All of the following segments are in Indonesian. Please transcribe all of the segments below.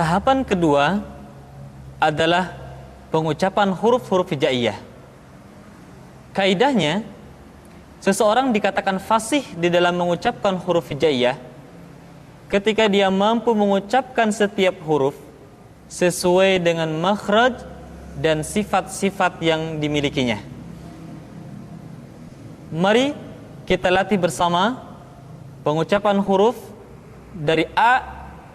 Tahapan kedua adalah pengucapan huruf-huruf hijaiyah. Kaidahnya, seseorang dikatakan fasih di dalam mengucapkan huruf hijaiyah ketika dia mampu mengucapkan setiap huruf sesuai dengan makhraj dan sifat-sifat yang dimilikinya. Mari kita latih bersama pengucapan huruf dari A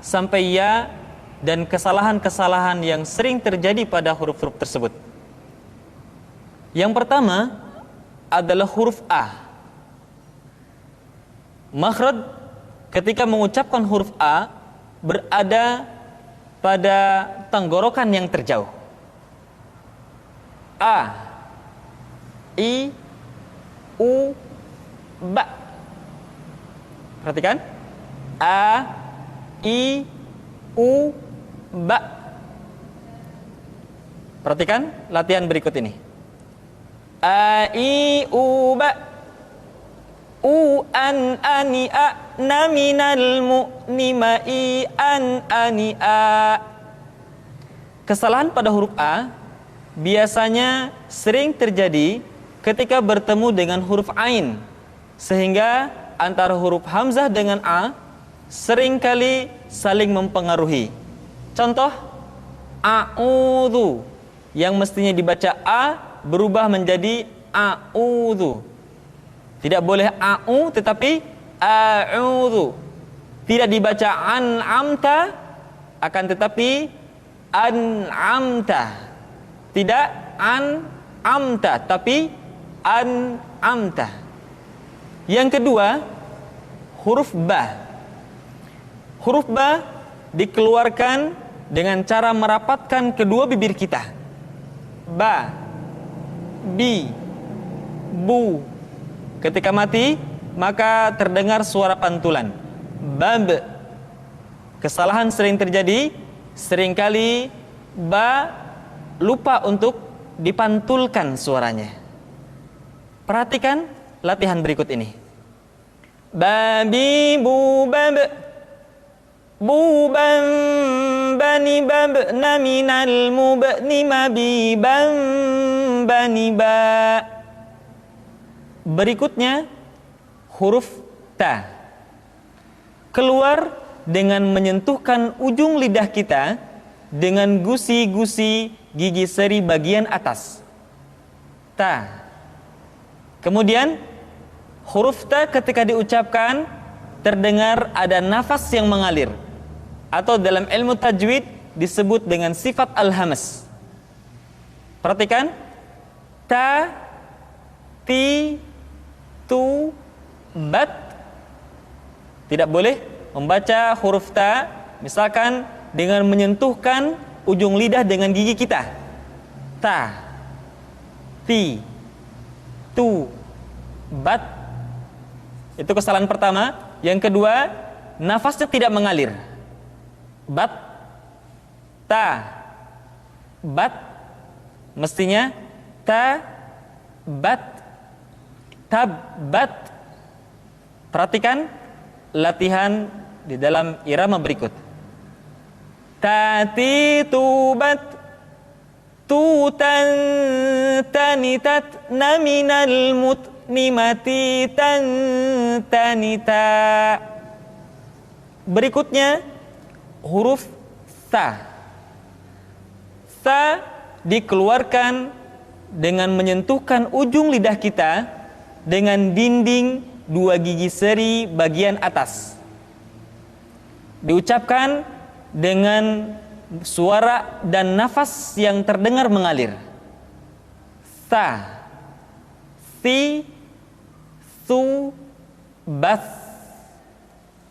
sampai Ya dan kesalahan-kesalahan yang sering terjadi pada huruf-huruf tersebut. Yang pertama adalah huruf A. Makhraj ketika mengucapkan huruf A berada pada tenggorokan yang terjauh. A, I, U, Ba. Perhatikan. A, I, U, Ba. Perhatikan latihan berikut ini. A, I, U, Ba. U, an, ani, a, na, minal, mu, ni, ma, i, an, ani, a. Kesalahan pada huruf A biasanya sering terjadi ketika bertemu dengan huruf Ain, sehingga antara huruf Hamzah dengan A seringkali saling mempengaruhi. Contoh, a'udzu yang mestinya dibaca A berubah menjadi a'udzu. Tidak boleh a'u tetapi a'udzu. Tidak dibaca an'amta akan tetapi an'amta. Tidak an'amta tapi an'amta. Yang kedua, huruf Ba. Huruf Ba dikeluarkan dengan cara merapatkan kedua bibir kita. Ba, Bi, Bu. Ketika mati, maka terdengar suara pantulan. Bab. Kesalahan sering terjadi, seringkali Ba lupa untuk dipantulkan suaranya. Perhatikan latihan berikut ini. Babi, bu, bab. Bu, bam, bani, bab, na, minal, mu, ba, ni, ma, bi, bam, bani, ba. Berikutnya huruf Ta. Keluar dengan menyentuhkan ujung lidah kita dengan gusi-gusi gigi seri bagian atas. Ta. Kemudian huruf Ta ketika diucapkan terdengar ada nafas yang mengalir, atau dalam ilmu tajwid disebut dengan sifat al-hamas. Perhatikan. Ta, ti, tu, bat. Tidak boleh membaca huruf Ta misalkan dengan menyentuhkan ujung lidah dengan gigi kita. Ta, ti, tu, bat. Itu kesalahan pertama. Yang kedua, nafasnya tidak mengalir. Bat, ta, bat. Mestinya ta, bat, tab, bat. Perhatikan latihan di dalam irama berikut. Tati, tubat, tutan, tanitat, naminal, mut, nimati, tan, tanita. Berikutnya huruf Sa. Sa dikeluarkan dengan menyentuhkan ujung lidah kita dengan dinding dua gigi seri bagian atas. Diucapkan dengan suara dan nafas yang terdengar mengalir. Sa, si, su, bas.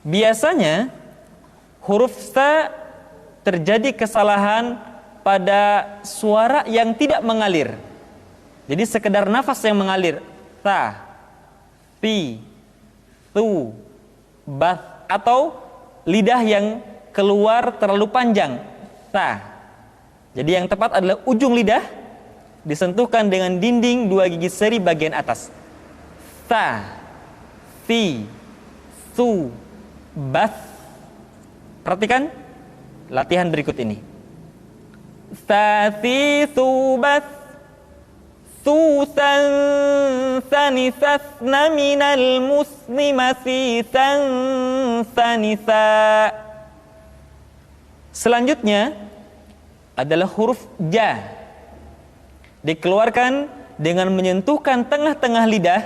Biasanya huruf Sa terjadi kesalahan pada suara yang tidak mengalir. Jadi sekedar nafas yang mengalir. Sa, si, su, bas. Atau lidah yang keluar terlalu panjang. Sa. Jadi yang tepat adalah ujung lidah disentuhkan dengan dinding dua gigi seri bagian atas. Sa, si, su, bas. Perhatikan latihan berikut ini. Sasi subas susan sanisasna minal muslimasi sanisa. Selanjutnya adalah huruf ja. Dikeluarkan dengan menyentuhkan tengah-tengah lidah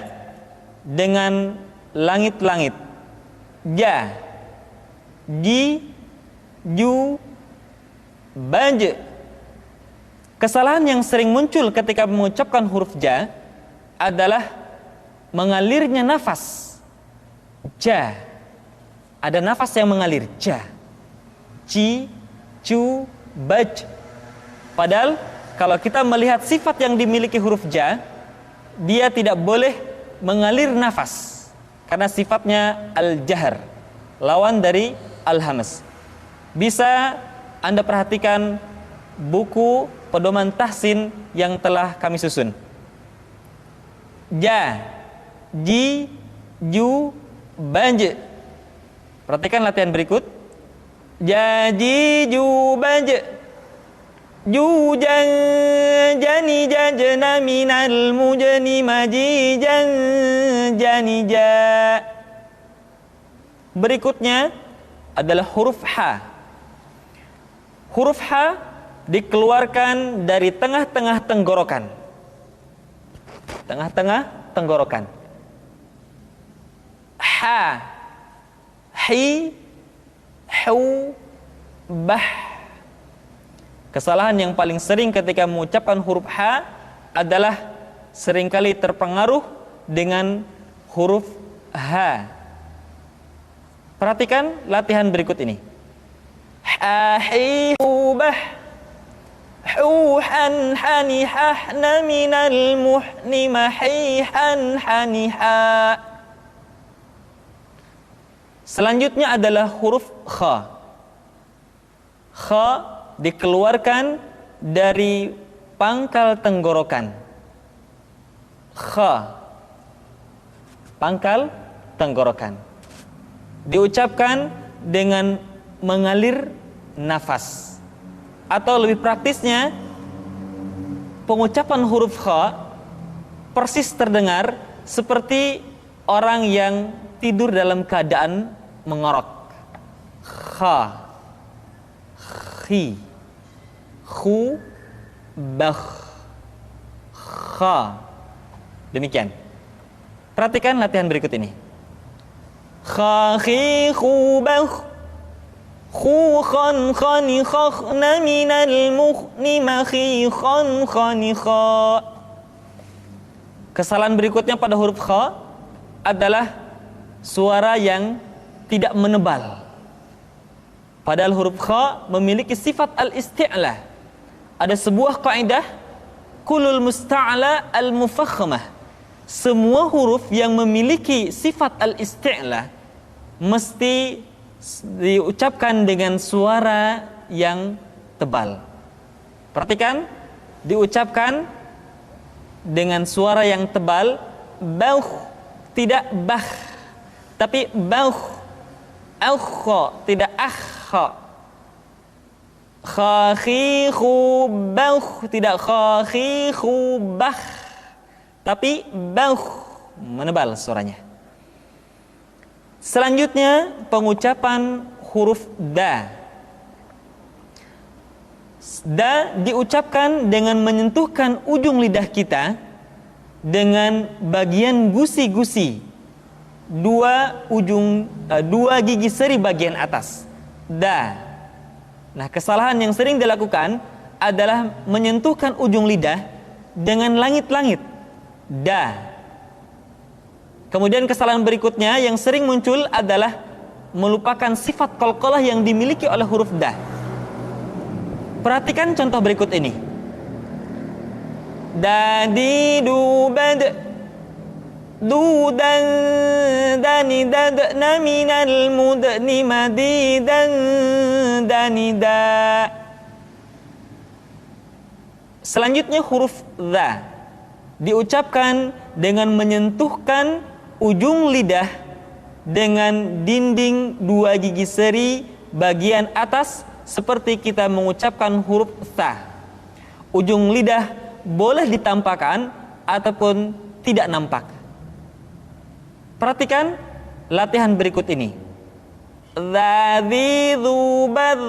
dengan langit-langit. Ja, ji, ju, baj. Kesalahan yang sering muncul ketika mengucapkan huruf ja adalah mengalirnya nafas. Ja, ada nafas yang mengalir. Ja, ci, cu, baj. Padahal kalau kita melihat sifat yang dimiliki huruf ja, dia tidak boleh mengalir nafas karena sifatnya al-jahr, lawan dari al-hamas. Bisa Anda perhatikan buku pedoman tahsin yang telah kami susun. Ja, ji, ju, banj. Perhatikan latihan berikut. Ja, ji, ju, banj. Ju, jan, jani, jajna, minal, mujani, maji, jan, jani, ja. Berikutnya adalah huruf ha. Huruf ha dikeluarkan dari tengah-tengah tenggorokan. Tengah-tengah tenggorokan. Ha, hi, hu, bah. Kesalahan yang paling sering ketika mengucapkan huruf ha adalah seringkali terpengaruh dengan huruf ha. Perhatikan latihan berikut ini. Ha, hi, hu, bah. Hu, han, hani, hahna, minal, muhni, mahi, han, hani, ha. Selanjutnya adalah huruf kha. Kha dikeluarkan dari pangkal tenggorokan. Kha, pangkal tenggorokan. Diucapkan dengan mengalir nafas. Atau lebih praktisnya, pengucapan huruf kha persis terdengar seperti orang yang tidur dalam keadaan mengorok. Kha, khi, khu, bakh, kha. Demikian. Perhatikan latihan berikut ini. Kha, khi, khu, bakh, khu, khan, khani, khakhna, minal, mukhni, makhi, khan, khani, kha. Kesalahan berikutnya pada huruf kha adalah suara yang tidak menebal. Padahal huruf kha memiliki sifat al-isti'la. Ada sebuah kaidah, kulul musta'la al-mufakhmah. Semua huruf yang memiliki sifat al-isti'la mesti diucapkan dengan suara yang tebal. Perhatikan, diucapkan dengan suara yang tebal. Bauh, tidak bah, tapi bauh. Aukha, tidak akha. Kha, khi, khu, bauh, tidak kha, khi, khu, bah, tapi bauh, menebal suaranya. Selanjutnya pengucapan huruf da. Da diucapkan dengan menyentuhkan ujung lidah kita dengan bagian gusi-gusi dua gigi seri bagian atas. Da. Nah, kesalahan yang sering dilakukan adalah menyentuhkan ujung lidah dengan langit-langit. Da. Kemudian kesalahan berikutnya yang sering muncul adalah melupakan sifat qalqalah yang dimiliki oleh huruf da. Perhatikan contoh berikut ini. Dadi, du, bad, du, dan, dani, dadna, minal, mudni, madi, dan, dani, da. Selanjutnya huruf za diucapkan dengan menyentuhkan ujung lidah dengan dinding dua gigi seri bagian atas seperti kita mengucapkan huruf tha. Ujung lidah boleh ditampakkan ataupun tidak nampak. Perhatikan latihan berikut ini. Dzadzi dzubad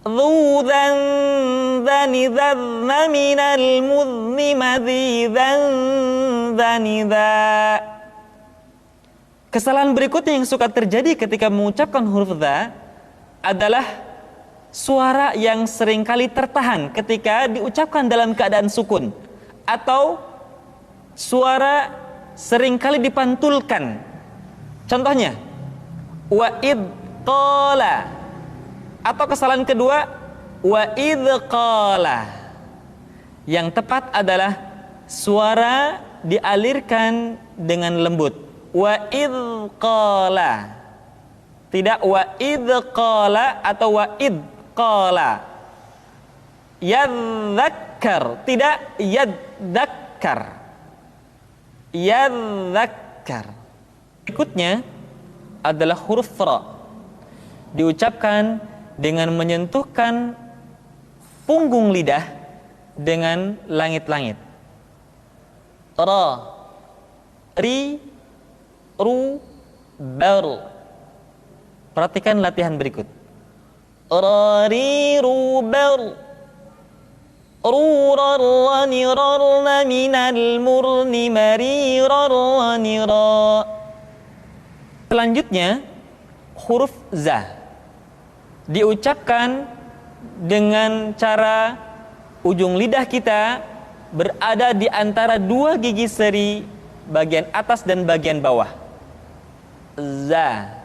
dzudzan dzani dzadna minal muzni madzidzan dzani dza. Kesalahan berikutnya yang suka terjadi ketika mengucapkan huruf dza adalah suara yang seringkali tertahan ketika diucapkan dalam keadaan sukun, atau suara seringkali dipantulkan. Contohnya wa id qala, atau kesalahan kedua wa id qala. Yang tepat adalah suara dialirkan dengan lembut, wa id qala, tidak wa id qala atau wa id qala. Yadzakkar, tidak yadzakkar. Yadzakkar. Berikutnya adalah huruf ra, diucapkan dengan menyentuhkan punggung lidah dengan langit-langit. Ra, ri, ru, bar. Perhatikan latihan berikut. Ra, ri, ru, bar. Ru, rar, rani, rarna minal murni mari, rarani, ra. Selanjutnya huruf za, diucapkan dengan cara ujung lidah kita berada di antara dua gigi seri bagian atas dan bagian bawah. Za,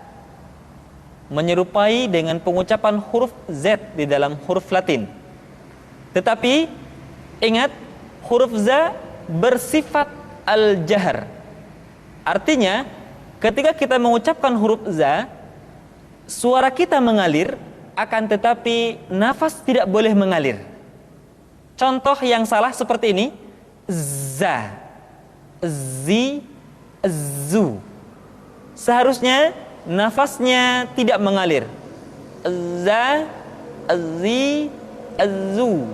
menyerupai dengan pengucapan huruf Z di dalam huruf Latin. Tetapi ingat, huruf za bersifat al-jahr. Artinya ketika kita mengucapkan huruf za, suara kita mengalir, akan tetapi nafas tidak boleh mengalir. Contoh yang salah seperti ini: za, zi, zu. Seharusnya nafasnya tidak mengalir. Za, zi, zu,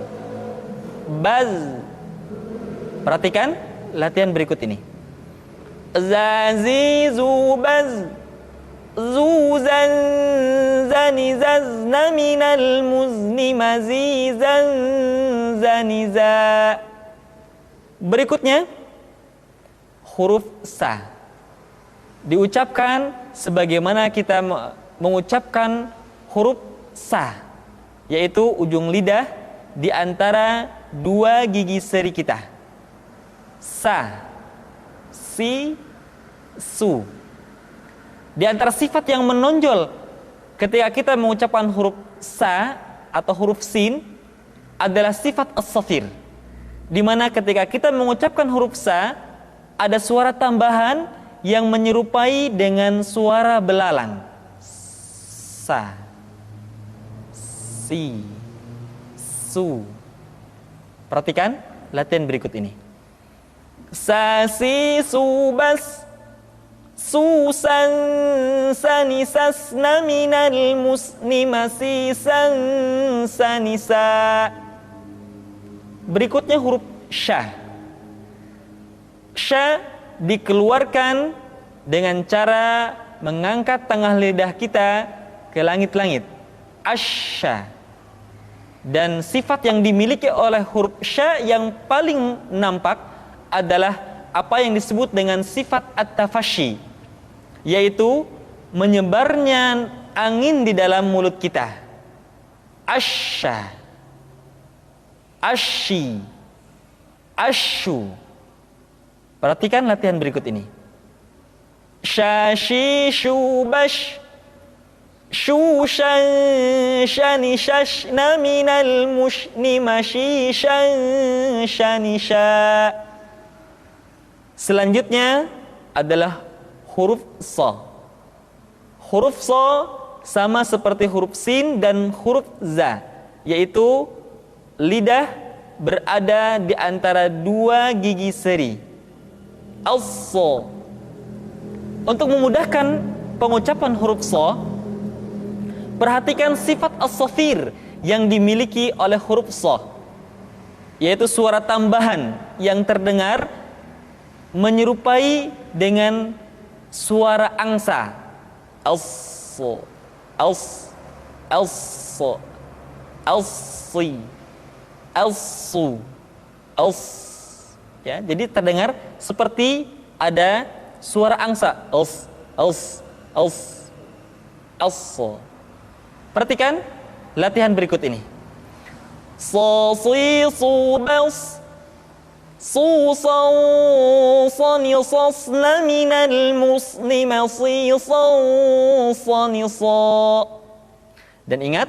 baz. Perhatikan latihan berikut ini. Zazi, zubaz, zuzan, zani, zazna minal muzni mazizan, zaniza. Berikutnya huruf sa, diucapkan sebagaimana kita mengucapkan huruf sa, yaitu ujung lidah di antara dua gigi seri kita. Sa, si, su. Di antara sifat yang menonjol ketika kita mengucapkan huruf sa atau huruf sin adalah sifat as-safir, di mana ketika kita mengucapkan huruf sa ada suara tambahan yang menyerupai dengan suara belalang. Sa, si, su. Perhatikan latihan berikut ini. Sa, si, su, bas, susan, sanisasna minal musni masisan, sanisa. Berikutnya huruf sya. Sya dikeluarkan dengan cara mengangkat tengah lidah kita ke langit-langit. Asya. Dan sifat yang dimiliki oleh huruf sya yang paling nampak adalah apa yang disebut dengan sifat at-tafashi, yaitu menyebarnya angin di dalam mulut kita. Asya, asyi, asyu. Perhatikan latihan berikut ini. Syashi, syubash, syushan, shani, shashna minal mushni mashishan, shanisha. Selanjutnya adalah huruf sa. Huruf sa sama seperti huruf sin dan huruf za, yaitu lidah berada di antara dua gigi seri. As-sa. Untuk memudahkan pengucapan huruf sa, Perhatikan sifat as-safir yang dimiliki oleh huruf sha, yaitu suara tambahan yang terdengar menyerupai dengan suara angsa. As-so, as, as-so, as-si, as-su, as. Ya, jadi terdengar seperti ada suara angsa. As, as, as, as-so. Perhatikan latihan berikut ini. Sa, si, su, bas, su, sa, sa, ni, sas, la, minal, muslima, si, sa, sa, ni, sa. Dan ingat,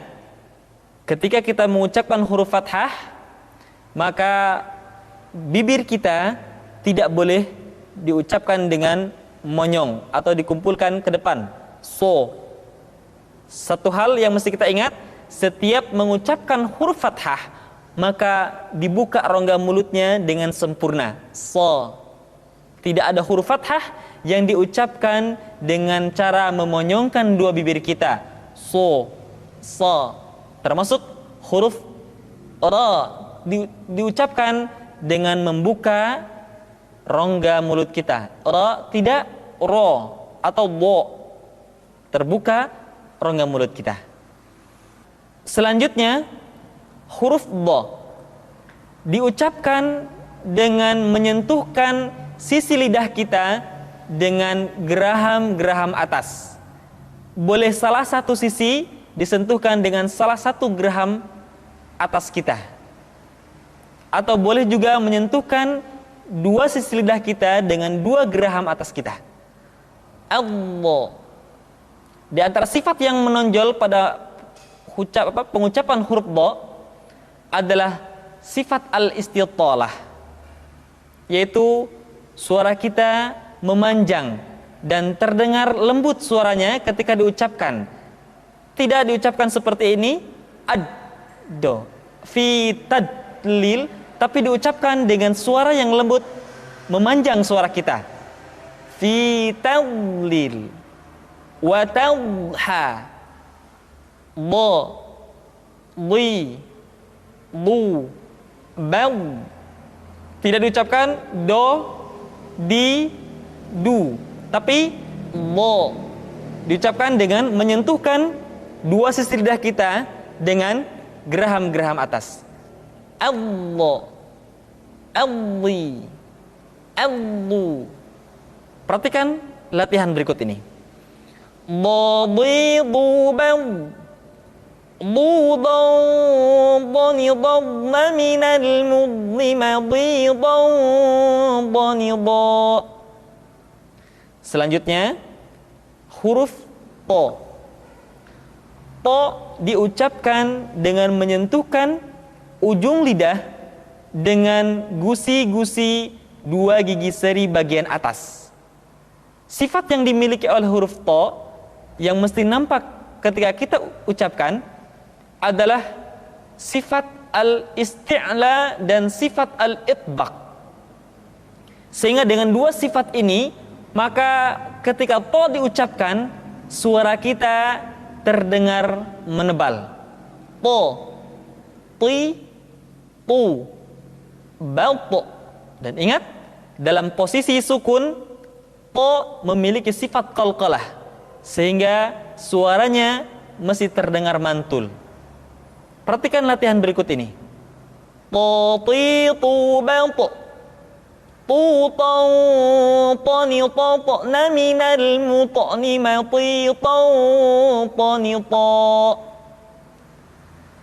ketika kita mengucapkan huruf fathah, maka bibir kita tidak boleh diucapkan dengan monyong atau dikumpulkan ke depan. So, satu hal yang mesti kita ingat, setiap mengucapkan huruf fathah, maka dibuka rongga mulutnya dengan sempurna. So, tidak ada huruf fathah yang diucapkan dengan cara memonyongkan dua bibir kita. So, so, termasuk huruf ra diucapkan dengan membuka rongga mulut kita. Ra tidak ro atau bo, terbuka rongga mulut kita. Selanjutnya huruf dha diucapkan dengan menyentuhkan sisi lidah kita dengan geraham-geraham atas. Boleh salah satu sisi disentuhkan dengan salah satu geraham atas kita, atau boleh juga menyentuhkan dua sisi lidah kita dengan dua geraham atas kita. Allah. Di antara sifat yang menonjol pada pengucapan huruf dha adalah sifat al-istitalah, yaitu suara kita memanjang dan terdengar lembut suaranya ketika diucapkan. Tidak diucapkan seperti ini, ad-do, fi tadlil, tapi diucapkan dengan suara yang lembut, memanjang suara kita. Fi tadlil wa tawha, bo, li, lu, bau. Tidak diucapkan do, di, du, tapi lo. Diucapkan dengan menyentuhkan dua sisi lidah kita dengan geraham-geraham atas. Allah, alli, allu. Perhatikan latihan berikut ini. Dadidu bau, dudan danidadna minal mudlima didan danidad. Selanjutnya huruf to. To diucapkan dengan menyentuhkan ujung lidah dengan gusi-gusi dua gigi seri bagian atas. Sifat yang dimiliki oleh huruf to yang mesti nampak ketika kita ucapkan adalah sifat al-isti'la dan sifat al-itbaq. Sehingga dengan dua sifat ini, maka ketika to diucapkan, suara kita terdengar menebal. To, ti, tu, balto. Dan ingat, dalam posisi sukun, to memiliki sifat qalqalah, sehingga suaranya mesti terdengar mantul. Perhatikan latihan berikut ini. To, ti, tu, balto. Tu, tau, tani, tau, na, minal, mutani, mati, tau, tani, tau.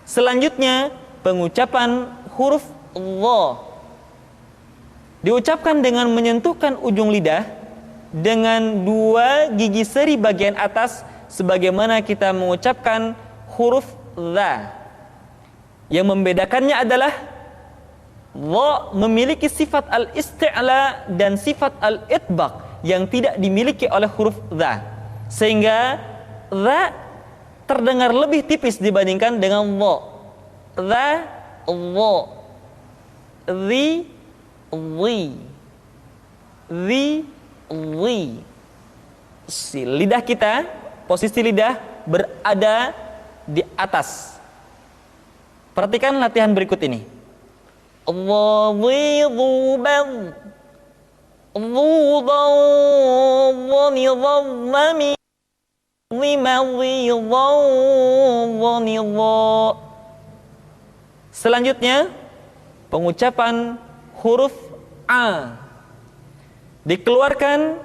Selanjutnya, pengucapan huruf dha diucapkan dengan menyentuhkan ujung lidah dengan dua gigi seri bagian atas, sebagaimana kita mengucapkan huruf dha. Yang membedakannya adalah dha memiliki sifat al-isti'la dan sifat al-itbaq yang tidak dimiliki oleh huruf dha, sehingga dha terdengar lebih tipis dibandingkan dengan dha. Dha, dha, dhi, dhi, dhi, dhi. Lidah kita, posisi lidah berada di atas. Perhatikan latihan berikut ini. Dhi-dhu-bad dhu-dha-dha-ni-dha-dha-mi lima-dhi-dha-dha-ni-dha. Selanjutnya pengucapan huruf A dikeluarkan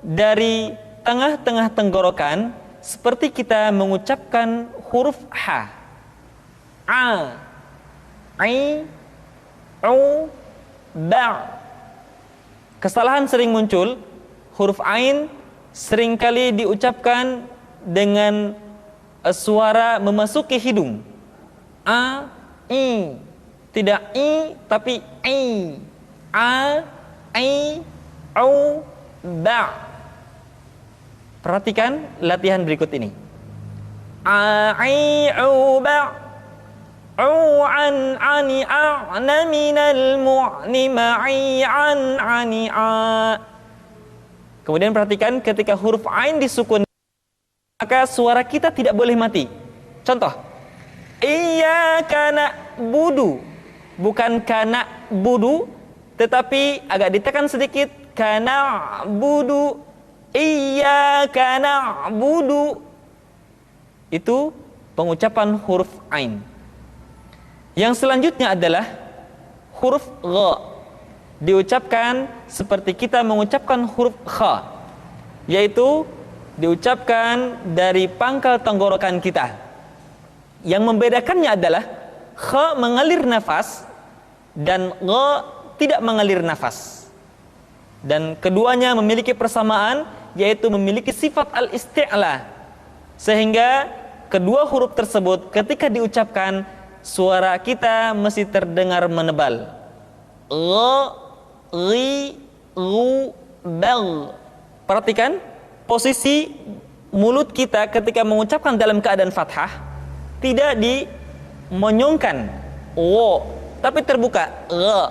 dari tengah-tengah tenggorokan seperti kita mengucapkan huruf H. A, I, U, Ba. Kesalahan sering muncul, huruf Ain seringkali diucapkan dengan suara memasuki hidung. A, I. Tidak I, tapi I. A, I, U, Ba. Perhatikan latihan berikut ini. A, I, U, Ba. An ani a'na minal mu'ni ma'i an ani a. Kemudian perhatikan ketika huruf ain disukun, maka suara kita tidak boleh mati. Contoh, iyyaka na'budu, bukan kana budu, tetapi agak ditekan sedikit, kana budu, iyyaka na'budu. Itu pengucapan huruf ain. Yang selanjutnya adalah huruf gha. Diucapkan seperti kita mengucapkan huruf kha, yaitu diucapkan dari pangkal tenggorokan kita. Yang membedakannya adalah kha mengalir nafas dan gha tidak mengalir nafas. Dan keduanya memiliki persamaan, yaitu memiliki sifat al-isti'la. Sehingga kedua huruf tersebut ketika diucapkan, suara kita mesti terdengar menebal. Gha, ri, ru, bal. Perhatikan posisi mulut kita ketika mengucapkan dalam keadaan fathah, tidak dimonyongkan, wo, tapi terbuka. Gha,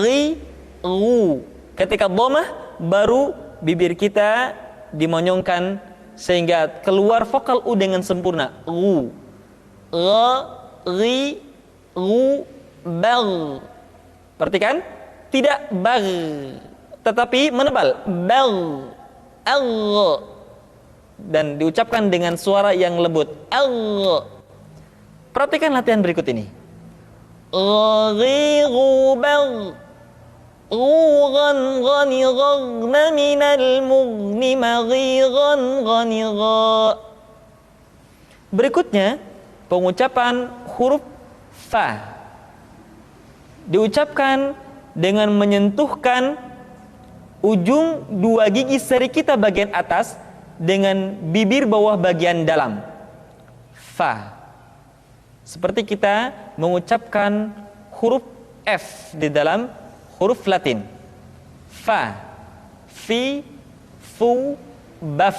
ri, ru. Ketika dhammah, baru bibir kita dimonyongkan sehingga keluar vokal u dengan sempurna. Ru, gha, ri, ru, bal. Perhatikan, tidak bal, tetapi menebal. Bal, al, dan diucapkan dengan suara yang lembut. Al. Perhatikan latihan berikut ini. Ri, ru, bal. Ghan, ghani, ghagna minal mughni maghiran, ghani, gha. Berikutnya pengucapan huruf fa. Diucapkan dengan menyentuhkan ujung dua gigi seri kita bagian atas dengan bibir bawah bagian dalam. Fa. Seperti kita mengucapkan huruf F di dalam huruf Latin. Fa, fi, fu, baf.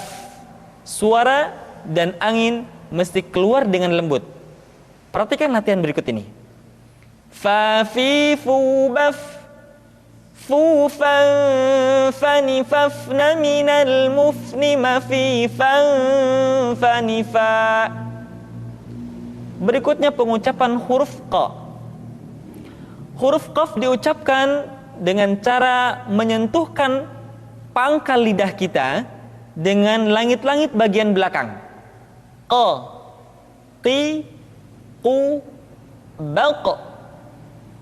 Suara dan angin mesti keluar dengan lembut. Perhatikan latihan berikut ini. Fa, fi, fu, baf. Fu, fan, fani, fafna minal mufni ma fi, fan, fani, fa. Berikutnya pengucapan huruf qa. Huruf qaf diucapkan dengan cara menyentuhkan pangkal lidah kita dengan langit-langit bagian belakang. Qa, qi, qu, balq.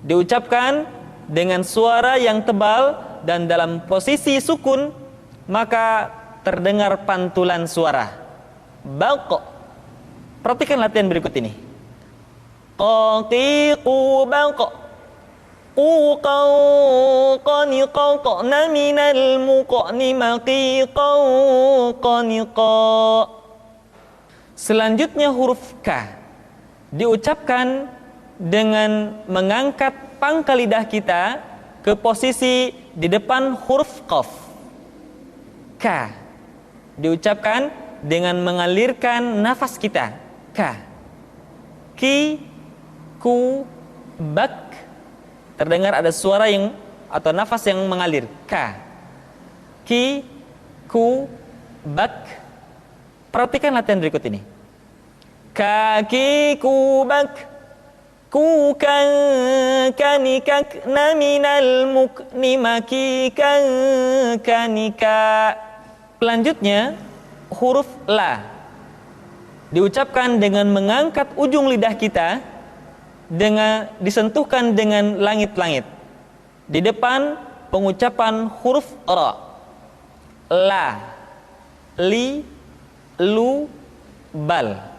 Diucapkan dengan suara yang tebal dan dalam posisi sukun, maka terdengar pantulan suara. Balq. Perhatikan latihan berikut ini. Qa, qi, qu, balq. Qaniqaqna minal muqni maqiqaqaniqa. Selanjutnya huruf K diucapkan dengan mengangkat pangkal lidah kita ke posisi di depan huruf Qaf. K diucapkan dengan mengalirkan nafas kita. K, ki, ku, bak. Terdengar ada suara yang atau nafas yang mengalir. K, ki, ku, bak. Perhatikan latihan berikut ini. Kaki kubak. Kukan kanikak naminal mukni makikan kanika. Selanjutnya huruf la diucapkan dengan mengangkat ujung lidah kita, dengan disentuhkan dengan langit-langit. Di depan pengucapan huruf ra. La, li, lu, bal.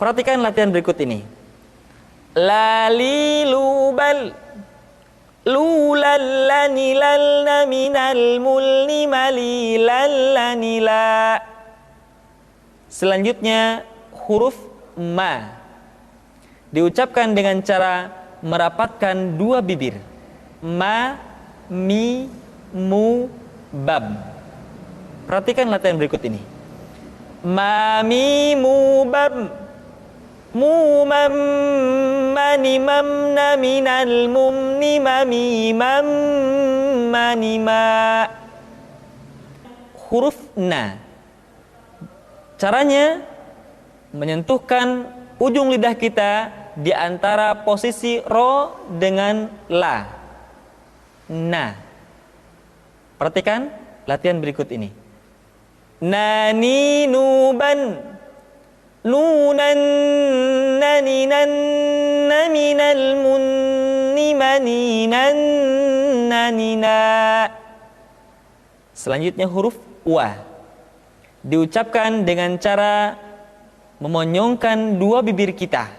Perhatikan latihan berikut ini. La li lu bal. Lu lallani lalna minal mulni mali lallani la. Selanjutnya huruf ma diucapkan dengan cara merapatkan dua bibir. Ma, mi, mu, bab. Perhatikan latihan berikut ini. Ma, mi, mu, bab. Mu, mam, mani, mamna, minal, mumni, mami, mam, mani, ma. Huruf na. Caranya menyentuhkan ujung lidah kita di antara posisi ro dengan la. Na. Perhatikan latihan berikut ini. Nani nuban. Nunan naninan naminal munni maninan nanina. Selanjutnya huruf wa diucapkan dengan cara memonyongkan dua bibir kita.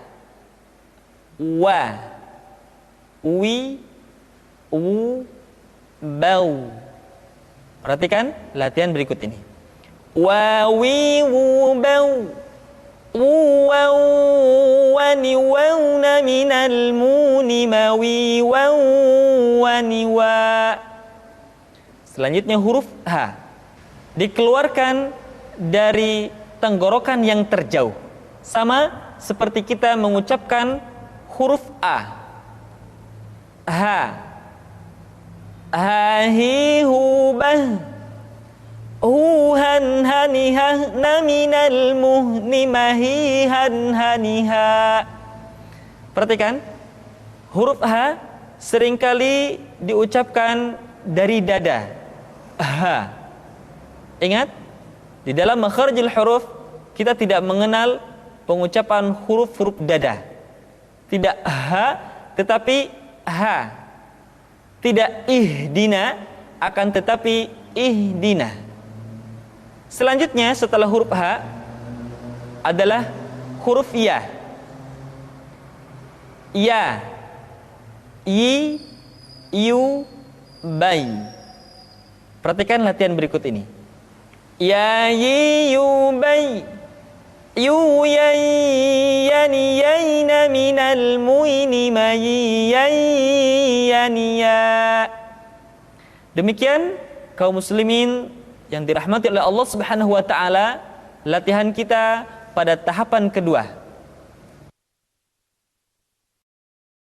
Wa, wi, u, bau. Perhatikan latihan berikut ini. Wa, wi, wu, bau. Waw, wani, wawna minal muni mawi, waw, wani, wa. Selanjutnya huruf ha dikeluarkan dari tenggorokan yang terjauh, sama seperti kita mengucapkan huruf a. Ha, hahi, hubah. Huhan hanihah naminal muhni mahihan haniha. Perhatikan huruf ha seringkali diucapkan dari dada. Ha. Ingat, di dalam makharijul huruf kita tidak mengenal pengucapan huruf-huruf dada. Tidak ha, tetapi ha. Tidak ihdina, akan tetapi ihdina. Selanjutnya setelah huruf ha adalah huruf ya. Ya, yi, yu, bai. Perhatikan latihan berikut ini. Ya, yi, yu, bai. Yu, yai, yani, yaina minal muini mayi, yai, yani, ya. Demikian kaum muslimin yang dirahmati oleh Allah Subhanahu wa taala, latihan kita pada tahapan kedua.